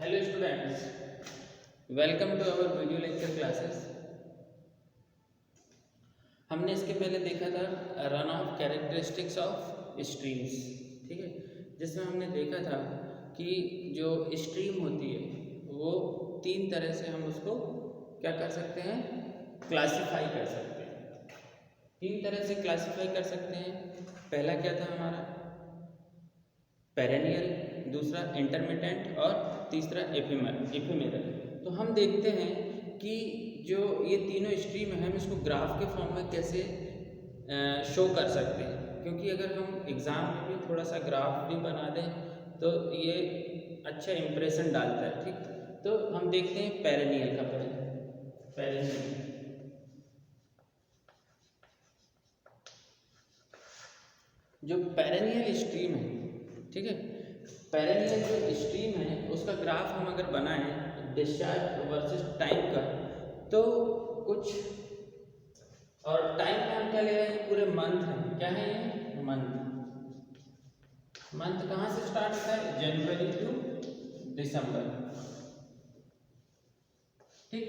Hello students, welcome to our video lecture classes. हमने इसके पहले देखा था runoff characteristics of streams, ठीक है, जिसमें हमने देखा था कि जो स्ट्रीम होती है वो तीन तरह से हम उसको क्या कर सकते हैं, क्लासिफाई कर सकते हैं। तीन तरह से क्लासिफाई कर सकते हैं। पहला क्या था हमारा, पेरेनियल, दूसरा इंटरमिटेंट और तीसरा एफिमेरल। तो हम देखते हैं कि जो ये तीनों स्ट्रीम है हम इसको ग्राफ के फॉर्म में कैसे शो कर सकते हैं, क्योंकि अगर हम एग्ज़ाम में भी थोड़ा सा ग्राफ भी बना दें तो ये अच्छा इम्प्रेशन डालता है। ठीक, तो हम देखते हैं पेरेनियल का पहले। पेरेनियल जो पेरेनियल स्ट्रीम है, ठीक है, पेरेनियल जो स्ट्रीम है उसका ग्राफ हम अगर बनाएं डिस्चार्ज वर्सेस टाइम का, तो कुछ, और टाइम में हम क्या ले रहे हैं, पूरे मंथ है। क्या है ये, मंथ। मंथ कहाँ से स्टार्ट होता है, जनवरी टू दिसंबर। ठीक,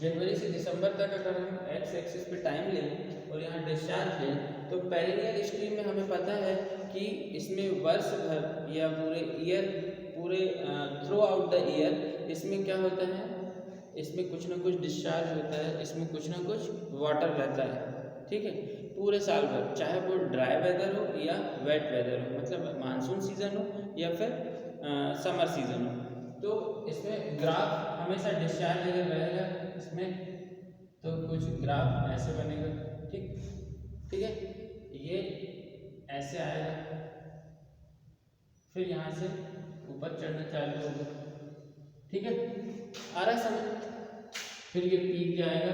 जनवरी से दिसंबर तक अगर हम एक्स एक्सिस पे टाइम लें और यहाँ डिस्चार्ज लें, तो पेरिनियल स्ट्रीम में हमें पता है कि इसमें वर्ष भर या पूरे ईयर, पूरे थ्रू आउट द ईयर इसमें क्या होता है, इसमें कुछ ना कुछ डिस्चार्ज होता है, इसमें कुछ ना कुछ वाटर रहता है। ठीक है, पूरे साल भर, चाहे वो ड्राई वेदर हो या वेट वेदर हो, मतलब मानसून सीजन हो या फिर समर सीजन हो, तो इसमें ग्राफ हमेशा डिस्चार्ज अगर रहेगा इसमें तो कुछ ग्राफ ऐसे बनेगा। ठीक, ठीक है, ये ऐसे आएगा, फिर यहाँ से ऊपर चढ़ना चालू होगा। ठीक है, आ रहा समझ। फिर ये पीक जाएगा,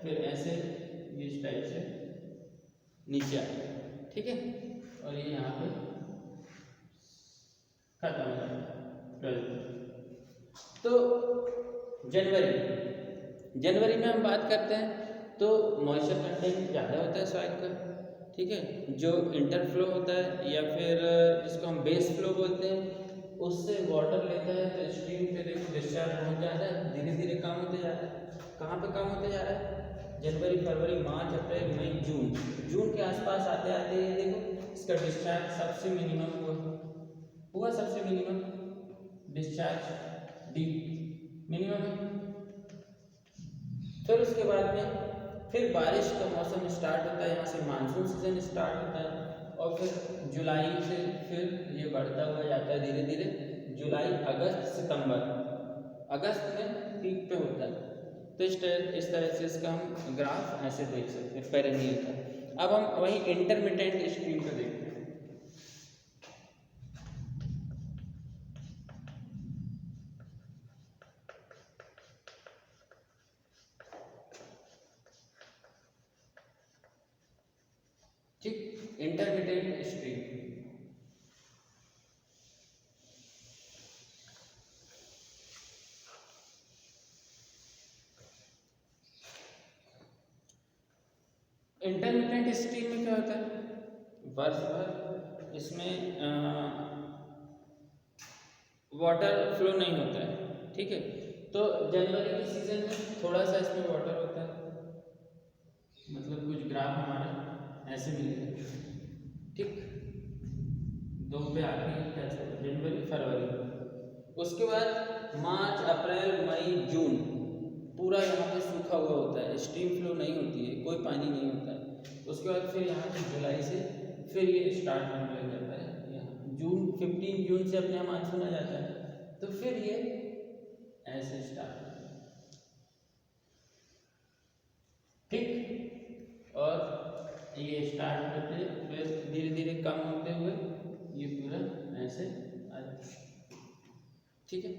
फिर ऐसे ये इस टाइप से नीचे आएगा। ठीक है, और ये यहाँ पे खत्म हो जाएगा। तो जनवरी में हम बात करते हैं तो मॉइस्चर कंटेंट ज़्यादा होता है सॉइल का। ठीक है, जो इंटरफ्लो होता है या फिर जिसको हम बेस फ्लो बोलते हैं, उससे वाटर लेता है तो स्ट्रीम पे देखो डिस्चार्ज बहुत ज़्यादा है, धीरे धीरे कम होते जा रहा है। कहाँ पे कम होते जा रहा है, जनवरी, फरवरी, मार्च, अप्रैल, मई, जून के आसपास आते आते ये देखो इसका डिस्चार्ज सबसे मिनिमम हुआ सबसे मिनिमम डिस्चार्ज डी मिनिमम है। फिर उसके बाद में फिर बारिश का मौसम स्टार्ट होता है, यहाँ से मानसून सीजन स्टार्ट होता है, और फिर जुलाई से फिर ये बढ़ता हुआ जाता है धीरे धीरे, जुलाई, अगस्त, सितंबर, अगस्त में पीक पे होता है। तो इस तरह से इसका हम ग्राफ ऐसे देख सकते हैं पेरेनियल का। अब हम वही इंटरमिटेंट स्ट्रीम को देखते हैं। ठीक, इंटरमिटेंट स्ट्रीम इंटरमिटेंट स्ट्रीम में क्या होता है, वर्ष भर इसमें वाटर फ्लो नहीं होता है। ठीक है, तो जनवरी के सीजन में थोड़ा सा इसमें वाटर होता है, मतलब कुछ ग्राफ हमारा ऐसे मिलेगा। ठीक, दो पे आखिरी टच होगा, जनवरी, फरवरी। उसके बाद मार्च, अप्रैल, मई, जून पूरा यहाँ पे सूखा हुआ होता है, स्ट्रीम फ्लो नहीं होती है, कोई पानी नहीं होता है। उसके बाद फिर यहाँ से जुलाई से फिर ये स्टार्ट होने लग जाता है, यहाँ जून, 15 जून से अपने यहाँ मानसून आ जाता है, तो फिर ये ऐसे स्टार्ट होता है। ठीक, और ये स्टार्ट होते फिर धीरे धीरे कम होते हुए ये पूरा ऐसे आ जाता है। ठीक है,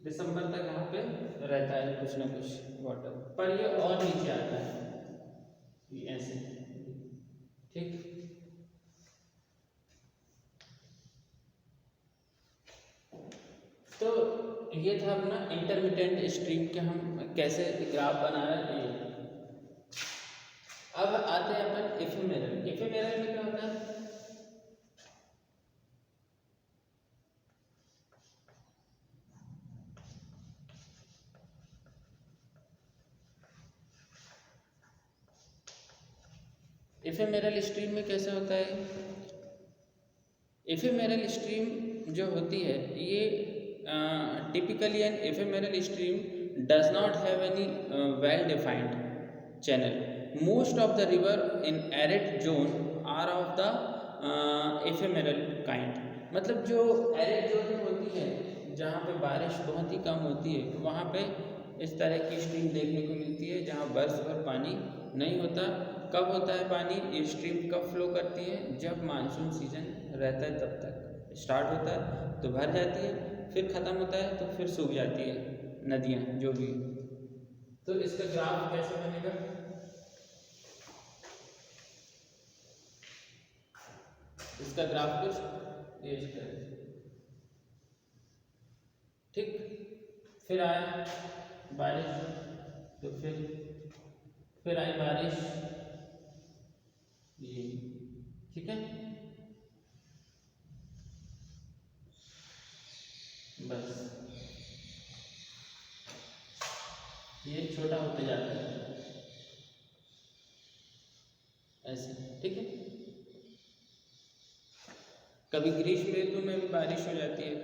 दिसंबर तक यहाँ पे रहता है कुछ ना कुछ वाटर, पर ये और नीचे आता है ये ऐसे। ठीक, तो ये था अपना इंटरमिटेंट स्ट्रीम के हम कैसे ग्राफ बना रहे हैं। अब आते हैं अपन एफिमेरल। एफिमेरल में क्या होता है, एफेमेरल स्ट्रीम में कैसा होता है, एफेमेरल स्ट्रीम जो होती है ये typically an ephemeral stream does not have any well defined channel. Most of the river in arid zone are of the ephemeral kind. मतलब जो एरिड जोन होती है जहाँ पे बारिश बहुत ही कम होती है वहाँ पे इस तरह की स्ट्रीम देखने को मिलती है जहाँ बरस भर पानी नहीं होता। कब होता है पानी, ये स्ट्रीम कब फ्लो करती है, जब मानसून सीजन रहता है तब तक स्टार्ट होता है तो भर जाती है, फिर ख़त्म होता है तो फिर सूख जाती है नदियाँ जो भी। तो इसका ग्राफ कैसे बनेगा, इसका ग्राफ कुछ इस तरह से, ठीक। फिर आया बारिश तो फिर आई बारिश, ये ठीक है, बस ये छोटा होते जाता है ऐसे, ठीक है। कभी ग्रीष्म ऋतु में भी बारिश हो जाती है,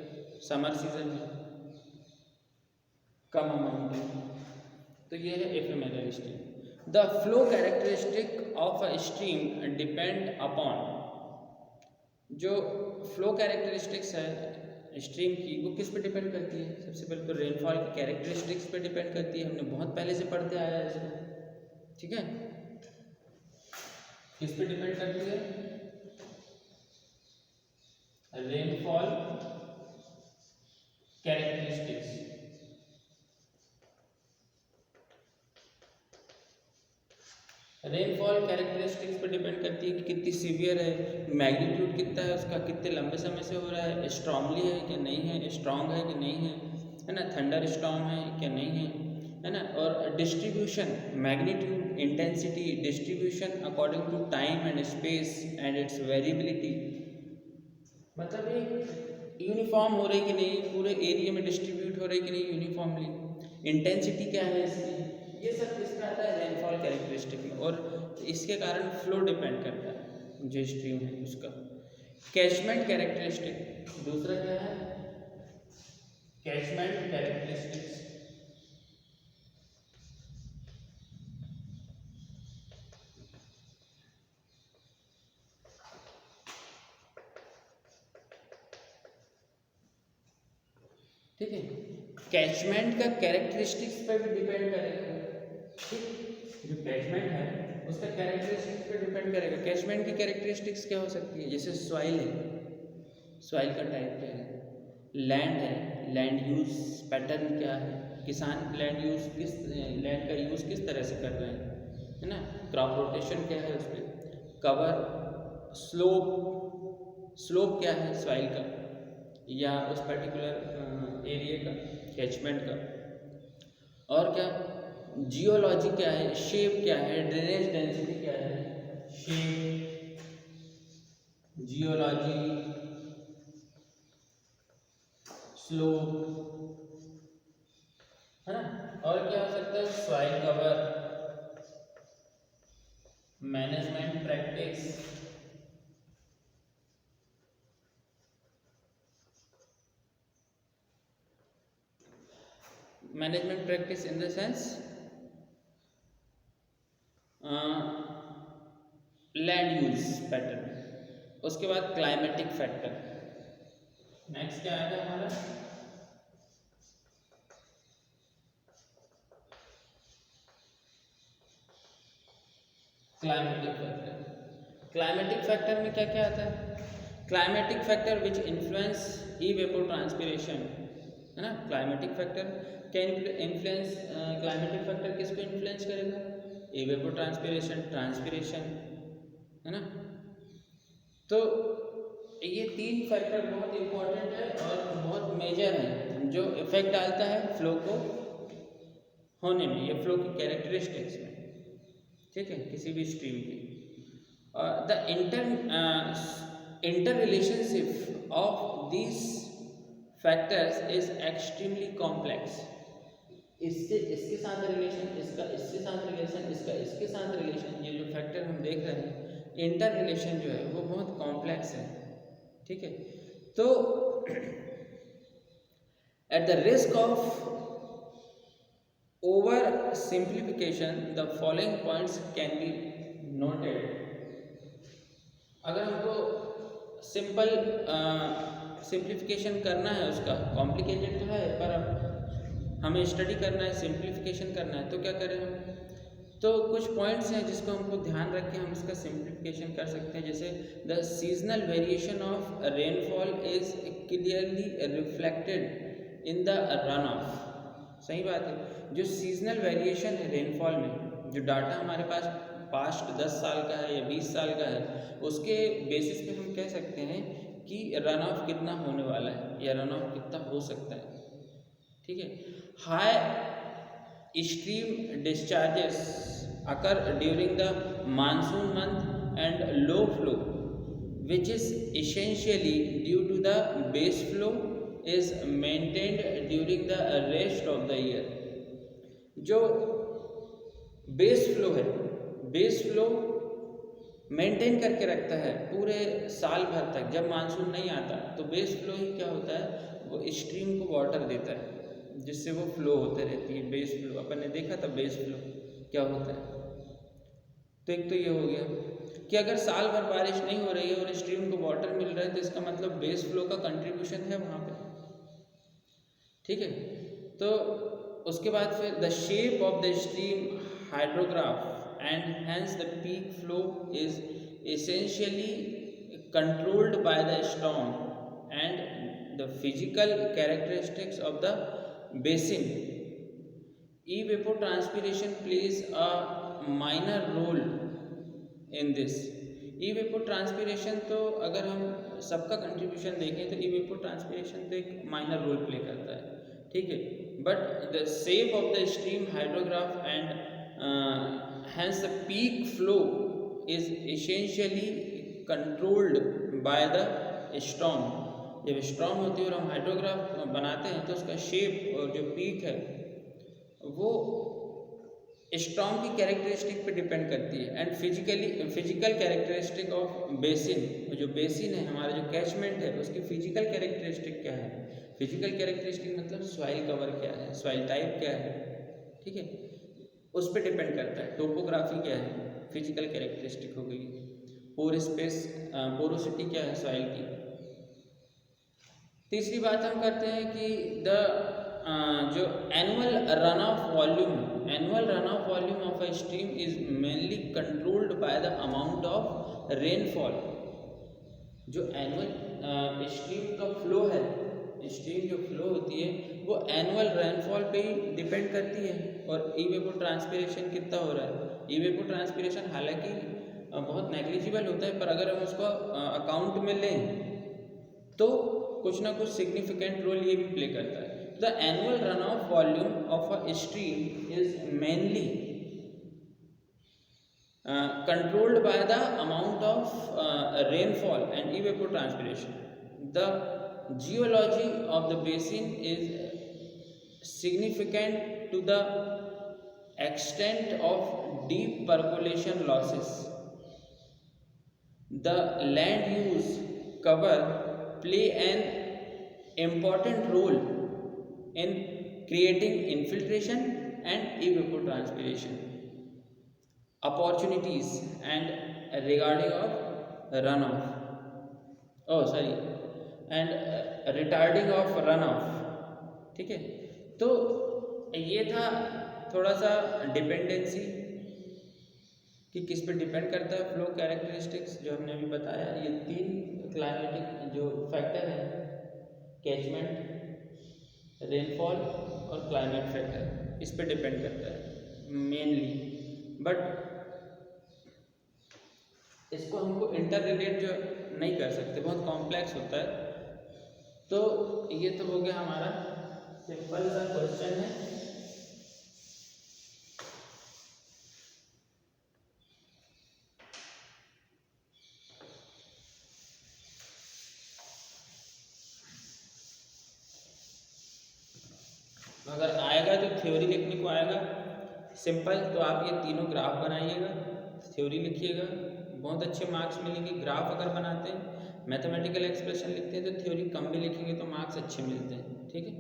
समर सीजन में कम अमाउंट में, तो ये है ephemeral stream. The flow characteristic of a stream depend upon, जो फ्लो कैरेक्टरिस्टिक्स है स्ट्रीम की वो किस पे डिपेंड करती है, सबसे पहले तो रेनफॉल की कैरेक्टरिस्टिक्स पे डिपेंड करती है, हमने बहुत पहले से पढ़ते आया है इसको, ठीक है। किस पे डिपेंड करती है, रेनफॉल कैरेक्टरिस्टिक्स, रेनफॉल कैरेक्टरिस्टिक्स पे डिपेंड करती है कि कितनी सीवियर है, मैग्नीट्यूड कितना है उसका, कितने लंबे समय से हो रहा है, स्ट्रांगली है कि नहीं है, स्ट्रांग है कि नहीं है ना, थंडर स्टॉर्म है कि नहीं है ना, और distribution, magnitude, intensity, distribution according to time and space and its variability, मतलब ये यूनिफॉर्म हो रही कि नहीं, पूरे एरिया में डिस्ट्रीब्यूट हो रही कि नहीं यूनिफॉर्मली, इंटेंसिटी क्या है इसकी, ये सब इसमें आता है रेनफॉल कैरेक्टरिस्टिक में, और इसके कारण फ्लो डिपेंड करता है जो स्ट्रीम है उसका। कैचमेंट कैरेक्टरिस्टिक दूसरा क्या है, कैचमेंट कैरेक्टरिस्टिक्स, ठीक है। कैचमेंट का कैरेक्टरिस्टिक्स पर भी डिपेंड करेगा, ठीक, जो कैचमेंट है उसका कैरेक्टरिस्टिक्स पे डिपेंड करेगा। कैचमेंट की कैरेक्टरिस्टिक्स क्या हो सकती है, जैसे सॉइल है, सॉइल का टाइप क्या है, लैंड है, लैंड यूज पैटर्न क्या है, किसान लैंड यूज किस, लैंड का यूज़ किस तरह से कर रहे हैं, है ना, क्रॉप रोटेशन क्या है उस पर, कवर, स्लोप, स्लोप क्या है सॉइल का या उस पर्टिकुलर एरिया का, कैचमेंट का, और क्या जियोलॉजी क्या है, शेप क्या है, ड्रेनेज डेंसिटी क्या है, शेप, जियोलॉजी, स्लोप, है ना, और क्या हो सकता है, soil cover, management practice, management practice in the sense land use pattern. उसके बाद क्लाइमेटिक फैक्टर, नेक्स्ट क्या आएगा हमारा, क्लाइमेटिक फैक्टर। क्लाइमेटिक फैक्टर में क्या क्या आता है, climatic factor which influence evapotranspiration, है ना, climatic factor can influence, climatic factor किसको इन्फ्लुएंस करेगा, इवेपोट्रांसपिरेशन, ट्रांसपिरेशन, है ना। तो ये तीन फैक्टर बहुत इंपॉर्टेंट है और बहुत मेजर है जो इफेक्ट डालता है फ्लो को होने में, ये फ्लो की कैरेक्टरिस्टिक्स में, ठीक है, किसी भी स्ट्रीम की। The inter relationship of these factors is extremely complex. इससे इसके साथ रिलेशन, इसका इसके साथ रिलेशन, इसका इसके साथ रिलेशन, ये जो फैक्टर हम देख रहे हैं इंटर रिलेशन जो है वो बहुत कॉम्प्लेक्स है, ठीक है। तो at the risk of over simplification the following points can be noted. अगर हमको सिंपल सिंप्लीफिकेशन करना है, उसका कॉम्प्लिकेटेड तो है पर अब हमें स्टडी करना है, सिंप्लीफिकेशन करना है, तो क्या करें हम? तो कुछ पॉइंट्स हैं जिसको हमको ध्यान रख के हम इसका सिंप्लीफिकेशन कर सकते हैं। जैसे the seasonal variation of rainfall is clearly reflected in the run of. सही बात है, जो सीजनल वेरिएशन है रेनफॉल में, जो डाटा हमारे पास पास्ट 10 साल का है या 20 साल का है, उसके बेसिस पे हम कह सकते हैं कि रन ऑफ कितना होने वाला है या रन ऑफ कितना हो सकता है, ठीक है। High stream discharges occur during the monsoon month and low flow which is essentially due to the base flow is maintained during the rest of the year. जो बेस फ्लो है, base flow maintain करके रखता है पूरे साल भर तक। जब मानसून नहीं आता तो बेस फ्लो ही क्या होता है, वो स्ट्रीम को वाटर देता है जिससे वो फ्लो होते रहती है। बेस फ्लो अपन ने देखा था, बेस फ्लो क्या होता है। तो एक तो ये हो गया कि अगर साल भर बारिश नहीं हो रही है और स्ट्रीम को वाटर मिल रहा है तो इसका मतलब बेस फ्लो का कंट्रीब्यूशन है वहाँ पे, ठीक है। तो उसके बाद फिर the shape of the stream hydrograph and hence the peak flow is essentially controlled by the storm and the physical characteristics of the basin. Evapotranspiration plays a minor role in this. evapotranspiration तो अगर हम सबका contribution देखें तो evapotranspiration तो एक minor role play करता है, ठीक है। But the shape of the stream hydrograph and hence the peak flow is essentially controlled by the storm. जब स्टॉर्म होती है और हम हाइड्रोग्राफ बनाते हैं तो उसका शेप और जो पीक है वो स्टॉर्म की कैरेक्टरिस्टिक पे डिपेंड करती है। And physical characteristic of basin, जो बेसिन है हमारा, जो कैचमेंट है, उसकी फिजिकल कैरेक्टरिस्टिक क्या है। फिजिकल कैरेक्टरिस्टिक मतलब सॉइल कवर क्या है, सॉइल टाइप क्या है, ठीक है, उस पर डिपेंड करता है। टोपोग्राफी क्या है, फिजिकल कैरेक्टरिस्टिक हो गई। पोर स्पेस, पोरोसिटी क्या है सॉइल की। तीसरी बात हम करते हैं कि द जो annual run of volume of a stream is mainly controlled by the amount of rainfall. जो एनुअल स्ट्रीम का फ्लो है, स्ट्रीम जो फ्लो होती है वो एनुअल रेनफॉल पे ही डिपेंड करती है। और इवेपोट्रांसपिरेशन कितना हो रहा है, इवेपोट्रांसपिरेशन हालांकि बहुत नेग्लिजिबल होता है पर अगर हम उसको अकाउंट में लें तो कुछ ना कुछ सिग्निफिकेंट रोल ये भी प्ले करता है। The annual run of volume of a stream is mainly controlled by the amount of rainfall and evapotranspiration. The geology of the basin is significant to the extent of deep percolation losses. The land use cover play an important role in creating infiltration and evapotranspiration opportunities and regarding of runoff, and retarding of runoff, ठीक है। तो ये था थोड़ा सा dependency कि किस पे डिपेंड करता है फ्लो कैरेक्टरिस्टिक्स, जो हमने अभी बताया। ये 3 क्लाइमेटिक जो फैक्टर हैं, कैचमेंट, रेनफॉल और क्लाइमेट फैक्टर, इस पे डिपेंड करता है मेनली। बट इसको हमको इंटर रिलेट जो नहीं कर सकते, बहुत कॉम्प्लेक्स होता है। तो ये तो हो गया हमारा सिंपल सा क्वेश्चन है। अगर आएगा तो थ्योरी लिखने को आएगा सिंपल, तो आप ये तीनों ग्राफ बनाइएगा, थ्योरी लिखिएगा, बहुत अच्छे मार्क्स मिलेंगे। ग्राफ अगर बनाते हैं, मैथमेटिकल एक्सप्रेशन लिखते हैं तो थ्योरी कम भी लिखेंगे तो मार्क्स अच्छे मिलते हैं। ठीक है।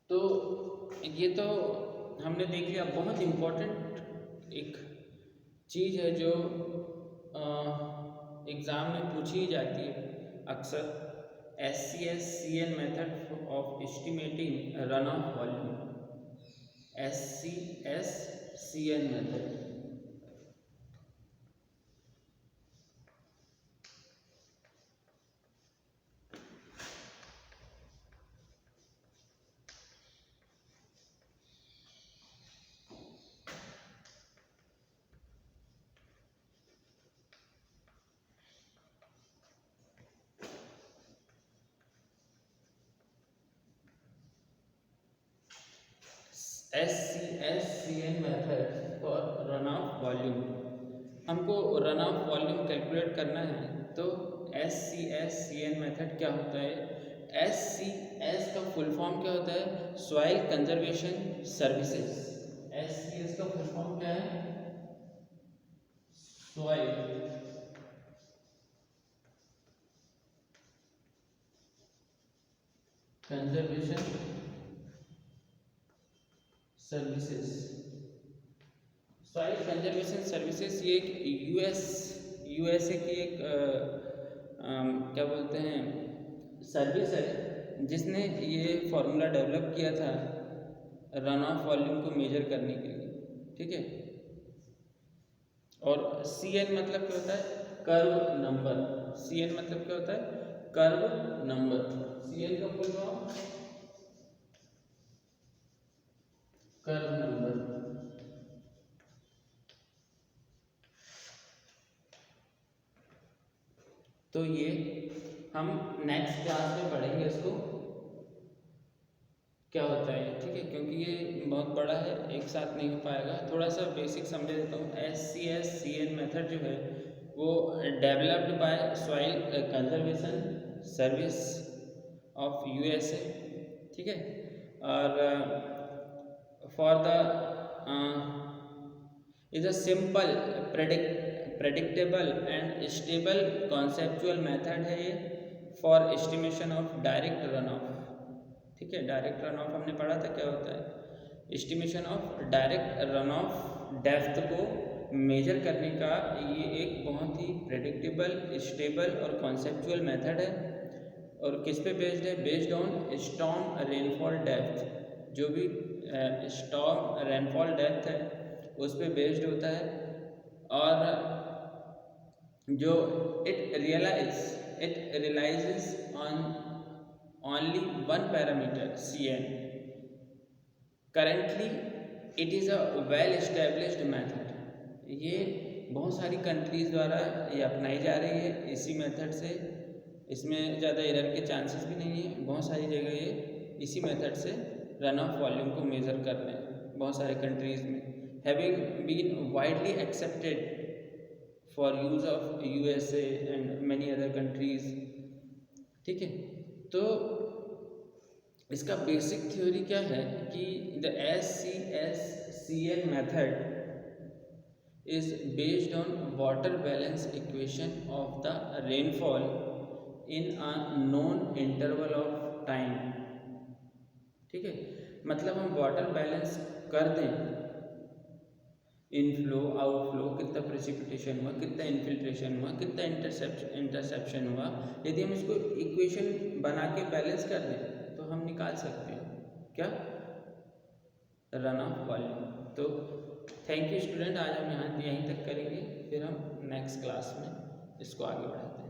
तो ये तो हमने देख लिया, बहुत इम्पोर्टेंट एक चीज़ है जो एग्ज़ाम में पूछी जाती है अक्सर, SCS-CN method of estimating run of volume. SCS-CN method. SCS-CN method for run of volume. हमको रन ऑफ वॉल्यूम कैलकुलेट करना है तो SCS-CN मेथड क्या होता है? SCS का फुल फॉर्म क्या होता है? Soil conservation services. SCS का फुल फॉर्म क्या है? Soil conservation services. Soil conservation services ये एक यूएसए की एक क्या बोलते हैं सर्विस है, जिसने ये फॉर्मूला डेवलप किया था रन ऑफ वॉल्यूम को मेजर करने के लिए। ठीक है। और CN मतलब क्या होता है? Curve number. CN मतलब क्या होता है? Curve number. CN का फुल फॉर्म कर्व नंबर। तो ये हम नेक्स्ट क्लास में पढ़ेंगे इसको क्या होता है। ठीक है, क्योंकि ये बहुत बड़ा है, एक साथ नहीं हो पाएगा। थोड़ा सा बेसिक समझ देता हूँ। SCS-CN मेथड जो है वो developed by soil conservation service of USA। ठीक है। और for the is a simple predictable and stable conceptual method है ये for estimation of direct run of. ठीक है। डायरेक्ट रन ऑफ हमने पढ़ा था क्या होता है? Estimation of direct run of depth को मेजर करने का ये एक बहुत ही प्रेडिक्टेबल, स्टेबल और कॉन्सेप्चुअल मेथड है। और किस पे बेस्ड है? Based on storm rainfall depth. जो भी स्टॉर्म रेनफॉल डेप्थ है उस पे बेस्ड होता है। और जो it realizes on only one parameter CN. Currently it is a well established method. ये बहुत सारी कंट्रीज द्वारा ये अपनाई जा रही है इसी मेथड से। इसमें ज़्यादा एरर के चांसेस भी नहीं है। बहुत सारी जगह ये इसी मेथड से रन ऑफ वॉल्यूम को मेज़र कर रहे हैं बहुत सारे कंट्रीज़ में। Having been widely accepted for use of USA and many other countries. ठीक है। तो इसका बेसिक थ्योरी क्या है कि the SCS-CN method is based on water balance equation of the rainfall in a known interval of time। ठीक है। मतलब हम वाटर बैलेंस कर दें, इनफ्लो आउटफ्लो, कितना प्रेसिपिटेशन हुआ, कितना इनफिल्ट्रेशन हुआ, कितना इंटरसेप्शन हुआ। यदि हम इसको इक्वेशन बना के बैलेंस कर दें तो हम निकाल सकते हैं क्या? Run of volume. तो थैंक यू स्टूडेंट, आज हम यहीं तक करेंगे, फिर हम नेक्स्ट क्लास में इसको आगे बढ़ाते हैं।